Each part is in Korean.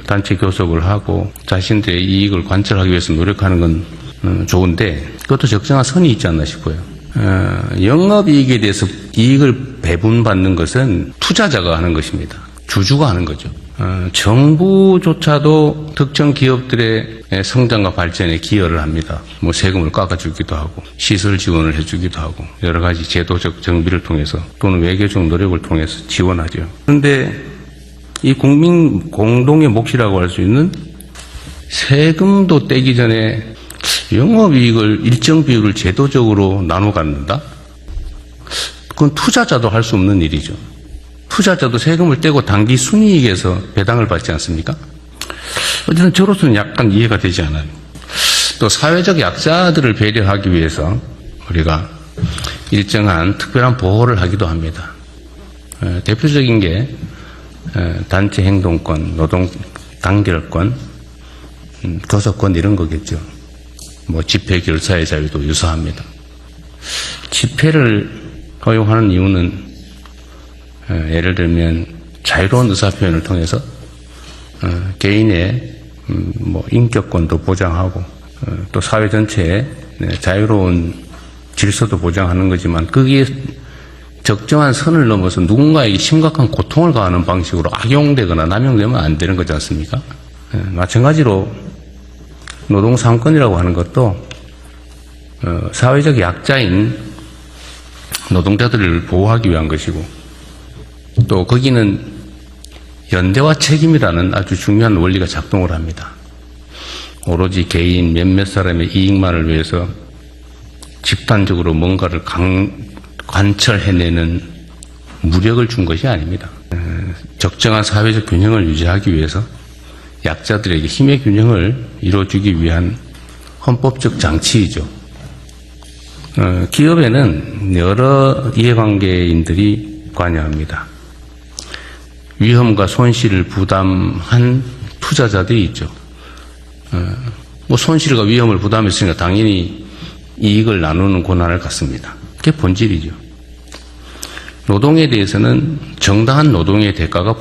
단체 교섭을 하고 자신들의 이익을 관철하기 위해서 노력하는 건 좋은데 그것도 적정한 선이 있지 않나 싶어요. 영업이익에 대해서 이익을 배분받는 것은 투자자가 하는 것입니다. 주주가 하는 거죠. 정부조차도 특정 기업들의 성장과 발전에 기여를 합니다. 뭐 세금을 깎아주기도 하고 시설 지원을 해주기도 하고 여러 가지 제도적 정비를 통해서 또는 외교적 노력을 통해서 지원하죠. 그런데 이 국민 공동의 몫이라고 할 수 있는 세금도 떼기 전에 영업이익을 일정 비율을 제도적으로 나눠 갖는다? 그건 투자자도 할 수 없는 일이죠. 투자자도 세금을 떼고 당기 순이익에서 배당을 받지 않습니까? 어쨌든 저로서는 약간 이해가 되지 않아요. 또 사회적 약자들을 배려하기 위해서 우리가 일정한 특별한 보호를 하기도 합니다. 대표적인 게 단체 행동권, 노동 단결권, 교섭권 이런 거겠죠. 뭐 집회 결사의 자유도 유사합니다. 집회를 허용하는 이유는 예를 들면 자유로운 의사표현을 통해서 개인의 뭐 인격권도 보장하고 또 사회 전체의 자유로운 질서도 보장하는 거지만 거기에 적정한 선을 넘어서 누군가에게 심각한 고통을 가하는 방식으로 악용되거나 남용되면 안 되는 거지 않습니까? 마찬가지로 노동상권이라고 하는 것도 사회적 약자인 노동자들을 보호하기 위한 것이고 또 거기는 연대와 책임이라는 아주 중요한 원리가 작동을 합니다. 오로지 개인 몇몇 사람의 이익만을 위해서 집단적으로 뭔가를 관철해내는 무력을 준 것이 아닙니다. 적정한 사회적 균형을 유지하기 위해서 약자들에게 힘의 균형을 이루어주기 위한 헌법적 장치이죠. 기업에는 여러 이해관계인들이 관여합니다. 위험과 손실을 부담한 투자자들이 있죠. 뭐 손실과 위험을 부담했으니까 당연히 이익을 나누는 권한을 갖습니다. 그게 본질이죠. 노동에 대해서는 정당한 노동의 대가가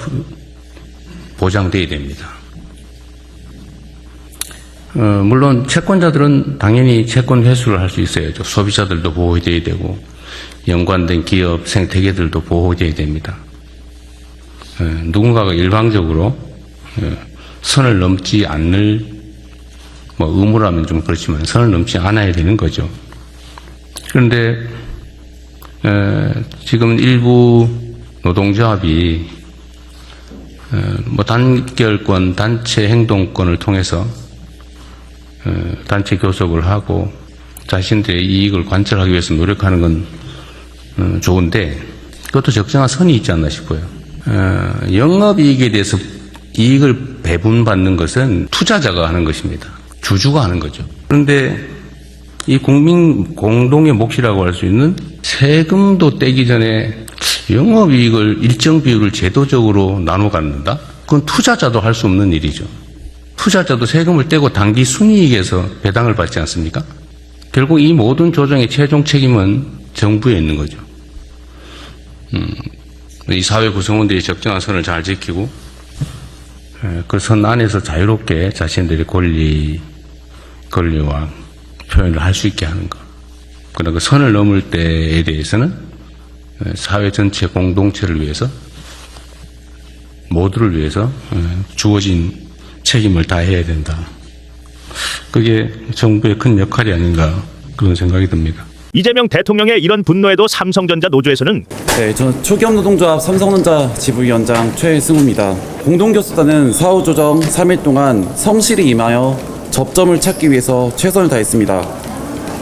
보장돼야 됩니다. 물론 채권자들은 당연히 채권 회수를 할 수 있어야죠. 소비자들도 보호돼야 되고 연관된 기업 생태계들도 보호돼야 됩니다. 누군가가 일방적으로 선을 넘지 않을 뭐 의무라면 좀 그렇지만 선을 넘지 않아야 되는 거죠. 그런데 지금 일부 노동조합이 뭐 단결권, 단체 행동권을 통해서 단체 교섭을 하고 자신들의 이익을 관철하기 위해서 노력하는 건 좋은데 그것도 적정한 선이 있지 않나 싶어요. 영업이익에 대해서 이익을 배분받는 것은 투자자가 하는 것입니다. 주주가 하는 거죠. 그런데 이 국민 공동의 몫이라고 할 수 있는 세금도 떼기 전에 영업이익을 일정 비율을 제도적으로 나눠 갖는다? 그건 투자자도 할 수 없는 일이죠. 투자자도 세금을 떼고 당기 순이익에서 배당을 받지 않습니까? 결국 이 모든 조정의 최종 책임은 정부에 있는 거죠. 이 사회 구성원들이 적정한 선을 잘 지키고 그 선 안에서 자유롭게 자신들의 권리와 표현을 할 수 있게 하는 것. 그러나 그 선을 넘을 때에 대해서는 사회 전체 공동체를 위해서 모두를 위해서 주어진 책임을 다해야 된다. 그게 정부의 큰 역할이 아닌가 그런 생각이 듭니다. 이재명 대통령의 이런 분노에도 삼성전자 노조에서는 네, 저는 초기업 노동조합 삼성전자 지부위원장 최승우입니다. 공동교섭단은 사후 조정 3일 동안 성실히 임하여 접점을 찾기 위해서 최선을 다했습니다.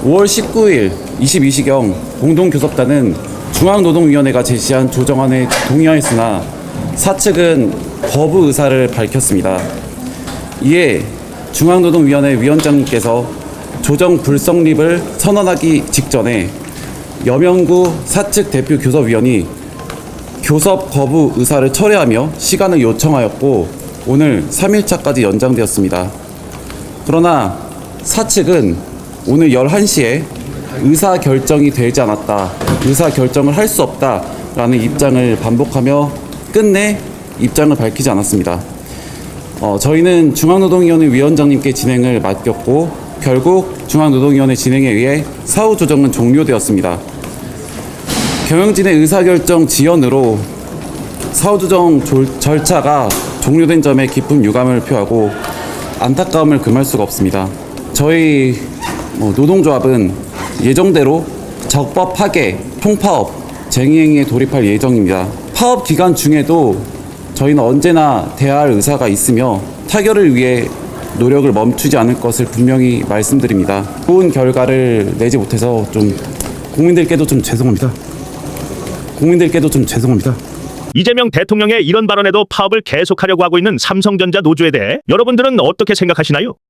5월 19일 22시경 공동교섭단은 중앙노동위원회가 제시한 조정안에 동의하였으나 사측은 거부 의사를 밝혔습니다. 이에 중앙노동위원회 위원장님께서 조정 불성립을 선언하기 직전에 염영구 사측 대표 교섭위원이 교섭 거부 의사를 철회하며 시간을 요청하였고 오늘 3일차까지 연장되었습니다. 그러나 사측은 오늘 11시에 의사결정이 되지 않았다, 의사결정을 할 수 없다라는 입장을 반복하며 끝내 입장을 밝히지 않았습니다. 저희는 중앙노동위원회 위원장님께 진행을 맡겼고 결국 중앙노동위원회 진행에 의해 사후 조정은 종료되었습니다. 경영진의 의사결정 지연으로 사후 조정 절차가 종료된 점에 깊은 유감을 표하고 안타까움을 금할 수가 없습니다. 저희 노동조합은 예정대로 적법 파괴, 통파업, 쟁의행위에 돌입할 예정입니다. 파업 기간 중에도 저희는 언제나 대화할 의사가 있으며 타결을 위해 노력을 멈추지 않을 것을 분명히 말씀드립니다. 좋은 결과를 내지 못해서 국민들께도 좀 죄송합니다. 이재명 대통령의 이런 발언에도 파업을 계속하려고 하고 있는 삼성전자 노조에 대해 여러분들은 어떻게 생각하시나요?